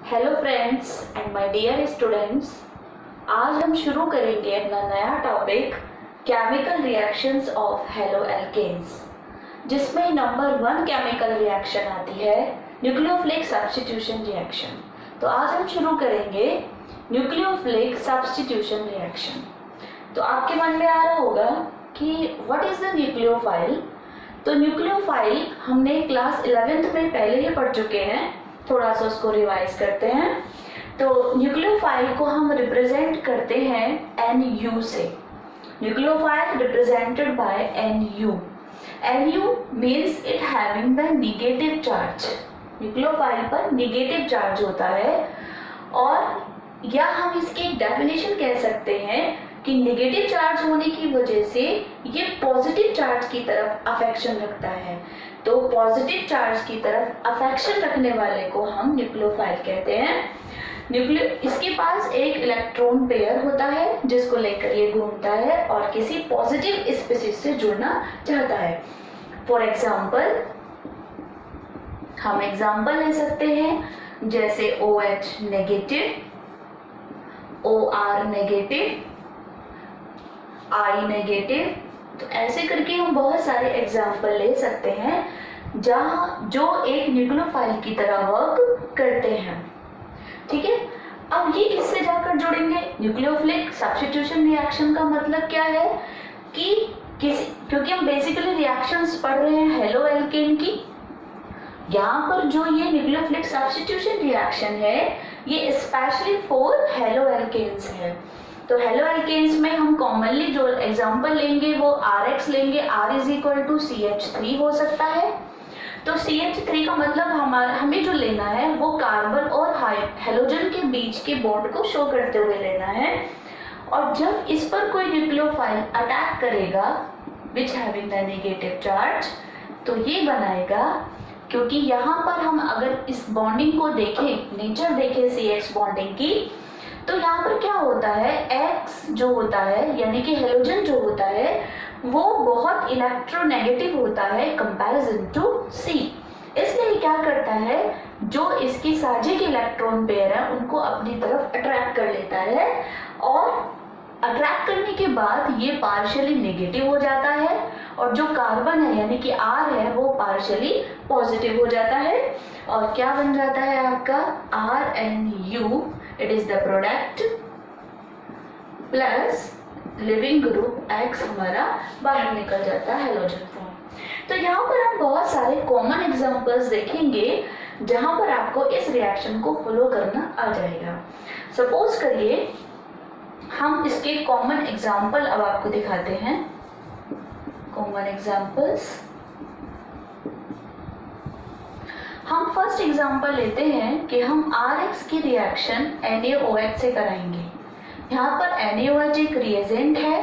Hello friends and my dear students, आज हम शुरू करेंगे अपना नया topic chemical reactions of halo alkenes, जिसमें नंबर 1 केमिकल रिएक्शन आती है न्यूक्लियोफिलिक सब्स्टिट्यूशन रिएक्शन। तो आज हम शुरू करेंगे न्यूक्लियोफिलिक सब्स्टिट्यूशन रिएक्शन। तो आपके मन में आ रहा होगा कि व्हाट इज द न्यूक्लियोफाइल। तो न्यूक्लियोफाइल हमने क्लास 11th में पहले ही पढ़ चुके हैं, थोड़ा सा उसको रिवाइज करते हैं। तो न्यूक्लियोफाइल को हम रिप्रेजेंट करते हैं NU से। Nucleophile represented by NU। NU means it having the negative charge. Nucleophile पर निगेटिव चार्ज होता है, और या हम इसकी डेफिनेशन कह सकते हैं कि निगेटिव चार्ज होने की वजह से ये पॉजिटिव चार्ज की तरफ अफेक्शन रखता है। तो पॉजिटिव चार्ज की तरफ अफेक्शन रखने वाले को हम न्यूक्लियोफाइल कहते हैं। इसके पास एक इलेक्ट्रॉन पेयर होता है जिसको लेकर ये घूमता है और किसी पॉजिटिव स्पीशीज से जुड़ना चाहता है। फॉर एग्जाम्पल हम एग्जाम्पल ले सकते हैं जैसे OH negative, OR negative, I negative. तो ऐसे करके हम बहुत सारे एग्जाम्पल ले सकते हैं जहाँ जो एक न्यूक्लियोफाइल की तरह वर्क करते हैं। ठीक है, अब ये किससे जाकर जुड़ेंगे? न्यूक्लियोफिलिक सब्स्टिट्यूशन रिएक्शन का मतलब क्या है कि क्योंकि हम बेसिकली रिएक्शंस पढ़ रहे हैं हेलो एल्केन की, यहाँ पर जो ये न्यूक्लियोफिलिक सब्स्टिट्यूशन रिएक्शन है ये स्पेशली फॉर हेलो एल्केन्स है। तो हेलो एल्केन्स में हम कॉमनली जो एग्जांपल लेंगे वो RX लेंगे। R is equal to CH3 हो सकता है। तो CH3 का मतलब हमें जो लेना है वो कार्बन और हेलोजन के बीच के बॉन्ड को शो करते हुए लेना है। और जब इस पर कोई न्यूक्लियोफाइल अटैक करेगा which having the negative charge, तो ये बनाएगा, क्योंकि यहाँ पर हम अगर इस बॉन्डिंग को देखें, नेचर देखें CX बॉन्डिंग की, तो यहाँ पर क्या होता है, X जो होता है यानी कि हेलोजन जो होता है वो बहुत इलेक्ट्रोनेगेटिव होता है कंपैरिजन टू C। इसलिए क्या करता है, जो इसकी साझे के इलेक्ट्रॉन पेयर है उनको अपनी तरफ अट्रैक्ट कर लेता है, और अट्रैक्ट करने के बाद ये पार्शियली नेगेटिव हो जाता है, और जो कार्बन है यानी कि R है वो पार्शियली पॉजिटिव हो जाता है। और क्या बन जाता है आपका RNU, it is the product plus leaving group X हमारा बाहर निकल जाता है हेलोजन फॉर्म। तो यहाँ पर हम बहुत सारे कॉमन एग्जांपल्स देखेंगे जहाँ पर आपको इस रिएक्शन को फॉलो करना आ जाएगा। सपोज करिए हम इसके कॉमन एग्जांपल अब आपको दिखाते हैं। कॉमन एग्जांपल्स हम फर्स्ट एग्जांपल लेते हैं कि हम RX की रिएक्शन NaOH से कराएंगे। यहाँ पर NaOH एक रिएजेंट है,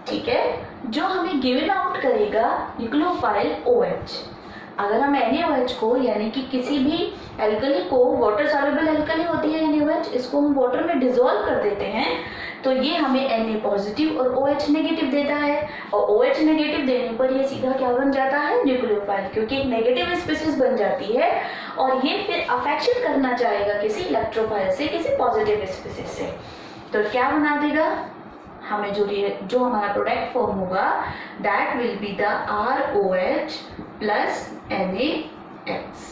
ठीक है, जो हमें गिवन आउट करेगा न्यूक्लियोफाइल OH। अगर हम NaOH को यानी कि किसी भी एल्कली को, वाटर सॉल्युबल एल्कली होती है NaOH, इसको हम वाटर में डिसॉल्व कर देते हैं तो ये हमें Na पॉजिटिव और OH नेगेटिव देता है। और OH नेगेटिव देने पर ये सीधा क्या बन जाता है, न्यूक्लियोफाइल, क्योंकि एक नेगेटिव स्पीशीज बन जाती है और ये फिर अफेक्शन करना चाहेगा किसी इलेक्ट्रोफाइल से, किसी पॉजिटिव स्पीशीज से। तो क्या बना देगा हमें, जो हमारा प्रोडक्ट फॉर्म होगा that will be the ROH plus NaX।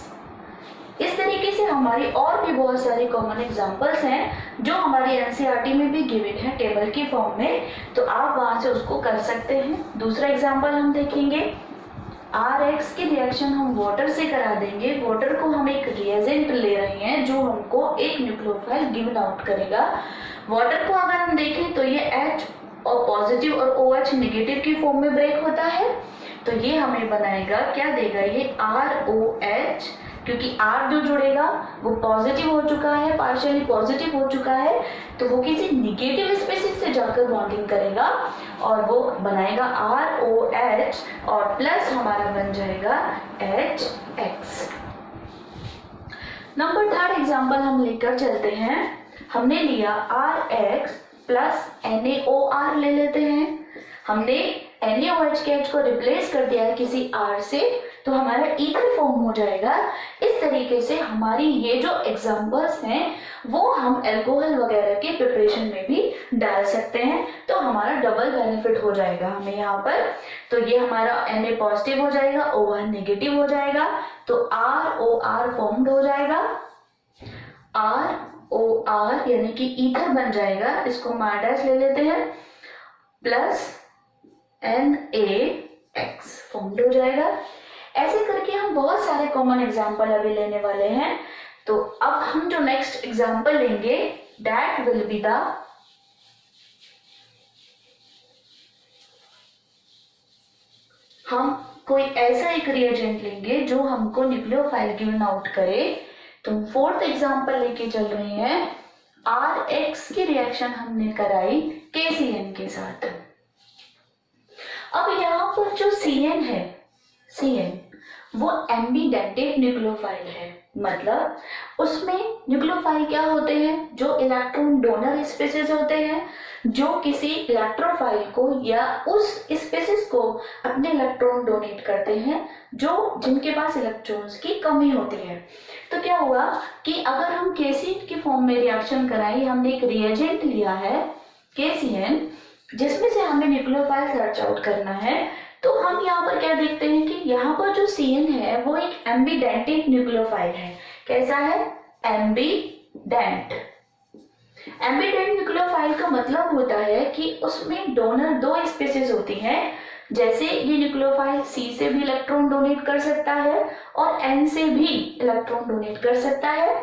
इस तरीके से हमारी और भी बहुत सारी कॉमन एग्जांपल्स हैं जो हमारी NCERT में भी गिवन है टेबल के फॉर्म में, तो आप वहां से उसको कर सकते हैं। दूसरा एग्जांपल हम देखेंगे, RX की रिएक्शन हम वाटर से करा देंगे। वाटर को हम एक रिएजेंट ले रहे हैं जो हमको एक न्यूक्लियोफाइल गिवन आउट करेगा। वाटर को अगर हम देखें तो ये H और पॉजिटिव और OH नेगेटिव की फॉर्म में ब्रेक होता है, तो ये हमें बनाएगा, क्या देगा ये ROH, क्योंकि R जो जुड़ेगा वो पॉजिटिव हो चुका है, पार्शियली पॉजिटिव हो चुका है, तो वो किसी निगेटिव स्पीशीज से जाकर बॉन्डिंग करेगा और वो बनाएगा ROH, और प्लस हमारा बन जाएगा HX। नंबर 3 एग्जांपल हम लेकर चलते हैं। हमने लिया RX प्लस NaOR ले लेते हैं। हमने NaOH के H को रिप्लेस कर दिया है किसी R से, तो हमारा ईथर फॉर्म हो जाएगा। इस तरीके से हमारी ये जो एग्जांपल्स हैं वो हम अल्कोहल वगैरह के प्रिपरेशन में भी डाल सकते हैं, तो हमारा डबल बेनिफिट हो जाएगा हमें यहाँ पर। तो ये हमारा Na पॉजिटिव हो जाएगा, O1 नेगेटिव हो जाएगा, तो ROR फॉर्म्ड हो जाएगा। ROR यानी कि ईथर बन जाएगा, इसको माइनस ले लेते हैं, प्लस NaX फॉर्म्ड हो जाएगा। ऐसे करके हम बहुत सारे कॉमन एग्जाम्पल अभी लेने वाले हैं। तो अब हम जो नेक्स्ट एग्जाम्पल लेंगे दैट विल बी द हम कोई ऐसा एक रिएजेंट लेंगे जो हमको न्यूक्लियोफाइल गिवन आउट करे। तो हम फोर्थ एग्जाम्पल लेके चल रहे हैं। RX की रिएक्शन हमने कराई KCN के साथ। अब यहाँ पर जो CN है, CN वो एम्बीडेंटेड न्यूक्लियोफाइल है, मतलब उसमें न्यूक्लियोफाइल क्या होते हैं, जो इलेक्ट्रॉन डोनर स्पीसीज होते हैं, जो किसी इलेक्ट्रोफाइल को या उस स्पीसीज को अपने इलेक्ट्रॉन डोनेट करते हैं जो जिनके पास इलेक्ट्रॉन्स की कमी होती है। तो क्या हुआ कि अगर हम KCN के फॉर्म में रिएक्शन कराएं, हमने एक रिएजेंट लिया है KCN जिसमें से हमें न्यूक्लियोफाइल सर्च आउट करना है। तो हम यहाँ पर क्या देखते हैं कि यहाँ पर जो CN है वो एक एम्बीडेंटेड न्यूक्लियोफाइल है। कैसा है? एम्बीडेंट। एम्बीडेंट न्यूक्लियोफाइल का मतलब होता है कि उसमें डोनर दो स्पीसीज होती हैं। जैसे ये न्यूक्लियोफाइल C से भी इलेक्ट्रॉन डोनेट कर सकता है और N से भी इलेक्ट्रॉन डोनेट कर सकता है।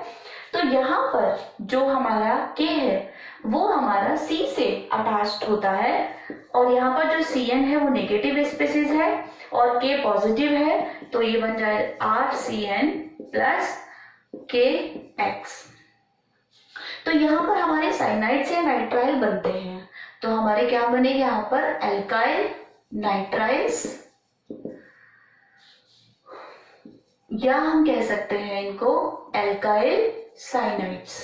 तो यहाँ पर जो हमारा K है वो हमारा C से अटैच्ड होता है और यहाँ पर जो CN है वो नेगेटिव स्पीसीज है और K पॉजिटिव है, तो ये बन जाए RCN प्लस KX। तो यहाँ पर हमारे साइनाइड से नाइट्राइल बनते हैं, तो हमारे क्या बनेगा यहाँ पर एल्काइल नाइट्राइल्स, या हम कह सकते हैं इनको एल्काइल साइनाइड्स।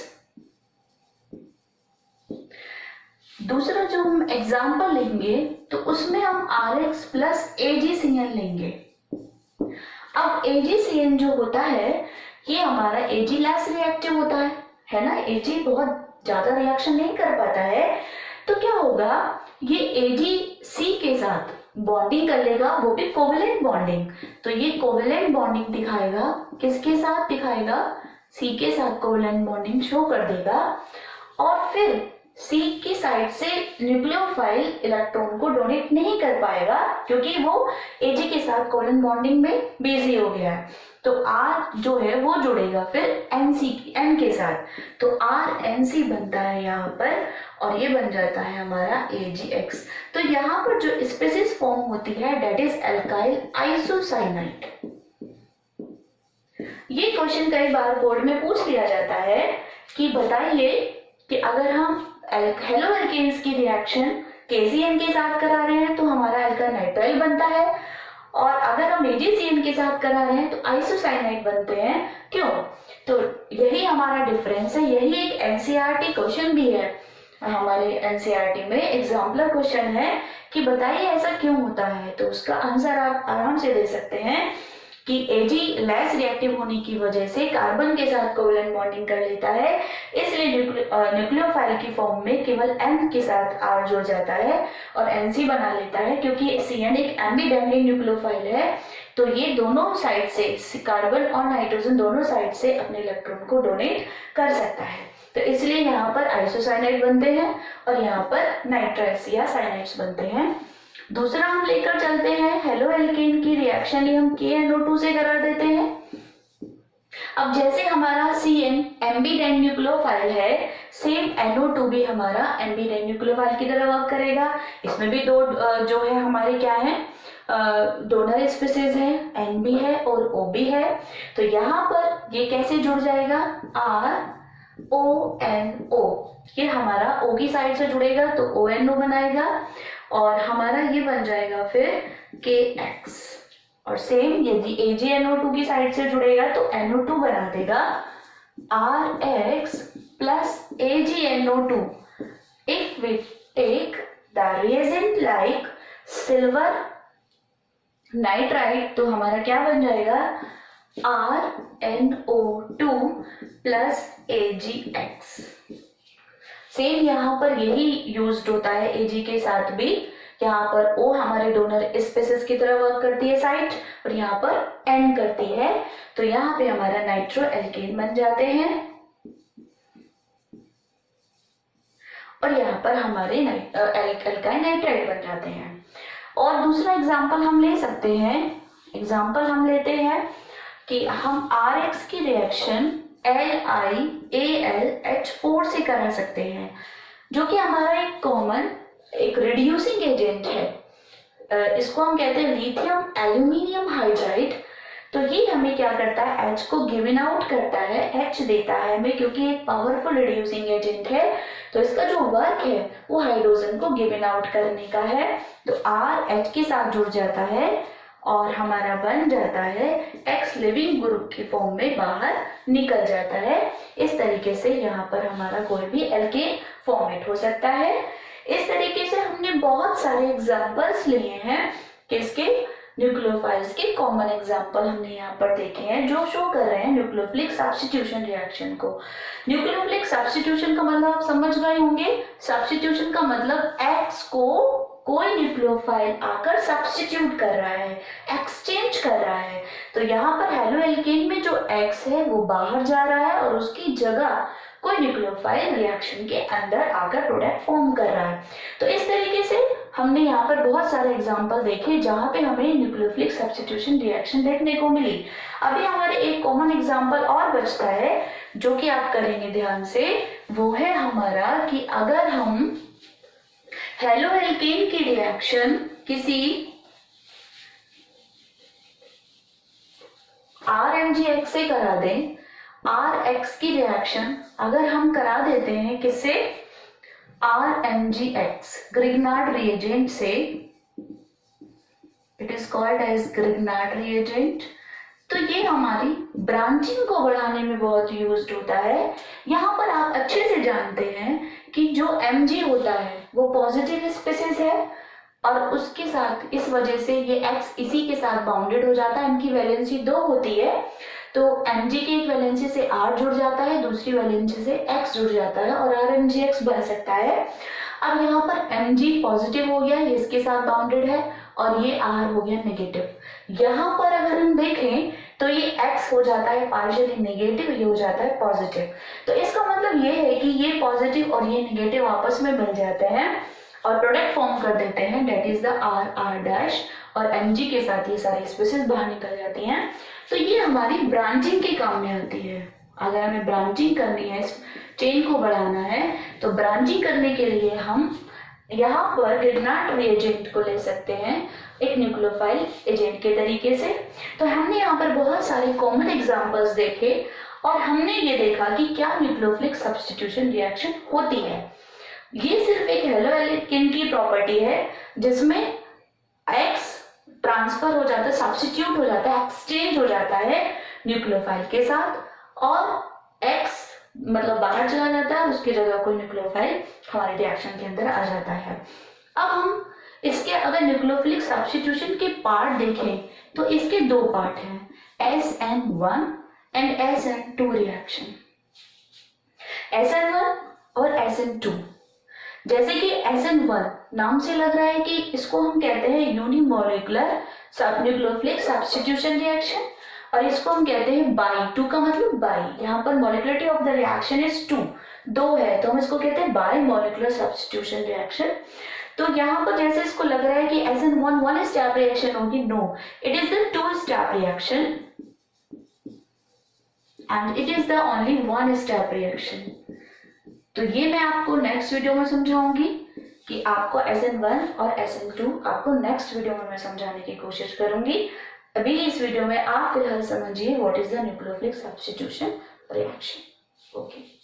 दूसरा जो हम एग्जाम्पल लेंगे तो उसमें हम RX प्लस AgCN लेंगे। अब AgCN जो होता है ये हमारा Ag लेस रिएक्टिव होता है ना, Ag बहुत ज्यादा रिएक्शन नहीं कर पाता है। तो क्या होगा, ये AgC के साथ बॉन्डिंग कर लेगा, वो भी कोवेलेंट बॉन्डिंग। तो ये कोवेलेंट बॉन्डिंग दिखाएगा, किसके साथ दिखाएगा, C के साथ कोवेलेंट बॉन्डिंग शो कर देगा। और फिर C की साइड से न्यूक्लियोफाइल इलेक्ट्रॉन को डोनेट नहीं कर पाएगा क्योंकि वो Ag के साथ कोवेलेंट बॉन्डिंग में बिजी हो गया है। तो R जो है वो जुड़ेगा फिर N के साथ, तो RNC बनता है यहाँ पर और ये बन जाता है हमारा AgX। तो यहाँ पर जो स्पीसीज फॉर्म होती है दैट इज एल्काइल आइसोसाइनाइड। ये क्वेश्चन कई बार बोर्ड में पूछ लिया जाता है कि बताइए कि अगर हम हेलो एल्केन्स की रिएक्शन KCN के साथ करा रहे हैं तो हमारा एल्काइल नाइट्राइल बनता है, और अगर हम AgCN के साथ करा रहे हैं तो आइसोसाइनाइड बनते हैं। क्यों? तो यही हमारा डिफरेंस है। यही एक NCERT क्वेश्चन भी है, हमारे NCERT में एग्जाम्पलर क्वेश्चन है कि बताइए ऐसा क्यों होता है। तो उसका आंसर आप आराम से दे सकते हैं कि Ag लेस रिएक्टिव होने की वजह से कार्बन के साथ कोवेलेंट बॉन्डिंग कर लेता है, इसलिए न्यूक्लियोफाइल की फॉर्म में केवल N के साथ R जुड़ जाता है और NC बना लेता है। क्योंकि CN एक एम्बीडेंटेड न्यूक्लियोफाइल है, तो ये दोनों साइड से, कार्बन और नाइट्रोजन दोनों साइड से अपने इलेक्ट्रॉन को डोनेट कर सकता है। तो इसलिए यहाँ पर आइसोसाइनाइड बनते हैं और यहाँ पर नाइट्राइल्स या साइनाइड्स बनते हैं। दूसरा हम लेकर चलते हैं हेलो एल्केन की रिएक्शन, ये हम KNO2 से करा देते हैं। अब जैसे हमारा CN एम्बीडेंट न्यूक्लियोफाइल है, सेम NO2 भी हमारा एम्बीडेंट न्यूक्लियोफाइल की तरह वर्क करेगा। इसमें भी दो जो है हमारे क्या है, डोनर स्पीसीज है, N भी है और O भी है। तो यहाँ पर ये कैसे जुड़ जाएगा, RONO, ये हमारा O की साइड से जुड़ेगा तो ONO बनाएगा और हमारा ये बन जाएगा फिर KX। और सेम यदि AgNO2 की साइड से जुड़ेगा तो NO2 बना देगा RX plus AgNO2। If we take the reagent like silver nitrite, तो हमारा क्या बन जाएगा RNO2 प्लस AgX। सेम यहाँ पर यही यूज्ड होता है Ag के साथ भी। यहाँ पर O हमारे डोनर स्पेसिस की तरह वर्क करती है साइट, और यहाँ पर N करती है, तो यहाँ पे हमारा नाइट्रो एल्केन बन जाते हैं, और यहाँ पर हमारे एल्काइल नाइट्राइड बन जाते हैं। और दूसरा एग्जांपल हम ले सकते हैं, एग्जांपल हम लेते हैं कि हम RX की रिएक्शन LiAlH4 से करा सकते हैं, जो कि हमारा एक कॉमन एक रिड्यूसिंग एजेंट है। इसको हम कहते हैं लिथियम एल्यूमिनियम हाइड्राइड। तो ये हमें क्या करता है, H को गिवन आउट करता है, H देता है हमें, क्योंकि एक पावरफुल रिड्यूसिंग एजेंट है, तो इसका जो वर्क है वो हाइड्रोजन को गिवन आउट करने का है। तो R H के साथ जुड़ जाता है और हमारा बन जाता है X लिविंग ग्रुप की फॉर्म में बाहर निकल जाता है। इस तरीके से यहाँ पर हमारा कोई भी एल्केन फॉर्मेट हो सकता है। इस तरीके से हमने बहुत सारे एग्जांपल्स लिए हैं, किसके, न्यूक्लियोफाइल्स के कॉमन एग्जांपल हमने यहाँ पर देखे हैं, जो शो कर रहे हैं न्यूक्लियोफिलिक सब्स्टिट्यूशन रिएक्शन को। न्यूक्लियोफिलिक सब्स्टिट्यूशन का मतलब आप समझ गए होंगे। सब्स्टिट्यूशन का मतलब X को कोई न्यूक्लियोफाइल आकर सब्स्टिट्यूट कर रहा है, एक्सचेंज कर रहा है। तो यहाँ पर हेलोएल्केन में जो X है वो बाहर जा रहा है और उसकी जगह कोई न्यूक्लियोफाइल रिएक्शन के अंदर आकर प्रोडक्ट फॉर्म कर रहा है। तो इस तरीके से हमने यहाँ पर बहुत सारे एग्जांपल देखे जहाँ पे हमें न्यूक्लियोफिलिक सब्स्टिट्यूशन रिएक्शन देखने को मिली। अभी हमारे एक कॉमन एग्जांपल और बचता है जो कि आप करेंगे ध्यान से, वो है हमारा कि अगर हम हेलोएल्केन की रिएक्शन किसी RMgX से करा दें, RX की रिएक्शन अगर हम करा देते हैं किससे, RMgX ग्रिग्नार्ड रिएजेंट से, it is called as Grignard reagent, तो ये हमारी ब्रांचिंग को बढ़ाने में बहुत यूज्ड होता है। यहाँ पर आप अच्छे से जानते हैं कि जो Mg होता है वो पॉजिटिव स्पीसीज है और उसके साथ इस वजह से ये X इसी के साथ बाउंडेड हो जाता है। इनकी वैलेंसी 2 होती है, तो Mg की एक वैलेंसी से R जुड़ जाता है, दूसरी वैलेंसी से X जुड़ जाता है और RMgX बन सकता है। अब यहाँ पर Mg पॉजिटिव हो गया, ये इसके साथ बाउंडेड है, और ये R हो गया नेगेटिव। यहाँ पर अगर हम देखें तो ये X हो जाता है पार्शियली नेगेटिव, ये हो जाता है पॉजिटिव। तो इसका मतलब ये है कि ये पॉजिटिव और ये नेगेटिव आपस में मिल जाते हैं और प्रोडक्ट फॉर्म कर देते हैं, that is the R dash, और Mg के साथ ये सारी स्पीसीज बाहर निकल जाती हैं। तो ये हमारी ब्रांचिंग के काम में आती है। अगर हमें ब्रांचिंग करनी है, इस चेन को बढ़ाना है, तो ब्रांचिंग करने के लिए हम यहाँ पर ग्रिग्नार्ड रिएजेंट को ले सकते हैं एक न्यूक्लियोफाइल एजेंट के तरीके से। तो हमने यहाँ पर बहुत सारे कॉमन एग्जांपल्स देखे और हमने ये देखा कि क्या न्यूक्लियोफिलिक सब्स्टिट्यूशन रिएक्शन होती है। ये सिर्फ एक हेलोएल्केन की प्रॉपर्टी है जिसमें X ट्रांसफर हो जाता है, सब्स्टिट्यूट हो जाता है, एक्सचेंज हो जाता है न्यूक्लियोफाइल के साथ, और X मतलब बाहर चला जाता है, उसकी जगह कोई न्यूक्लियोफाइल हमारे रिएक्शन के अंदर आ जाता है। अब हम इसके अगर न्यूक्लियोफिलिक सब्स्टिट्यूशन के पार्ट देखें तो इसके 2 पार्ट हैं, SN1 and SN2 reaction. SN1 और SN2, जैसे कि SN1 नाम से लग रहा है कि इसको हम कहते हैं यूनिमोलिकुलर न्यूक्लियोफिलिक सब्स्टिट्यूशन रिएक्शन, और इसको हम कहते हैं बाई। 2 का मतलब बाई, यहाँ पर molecularity of the reaction is 2 है, तो हम इसको कहते हैं बाई मोलिकुलर सब्स्टिट्यूशन रिएक्शन। तो यहाँ पर जैसे इसको लग रहा है कि SN1 1 स्टेप रिएक्शन होगी, no, it is the 2 step reaction and it is the only 1 step reaction. तो ये मैं आपको नेक्स्ट वीडियो में समझाऊंगी कि आपको SN1 और SN2 आपको नेक्स्ट वीडियो में मैं समझाने की कोशिश करूंगी। अभी इस वीडियो में आप फिलहाल समझिए what is the nucleophilic substitution reaction. Okay.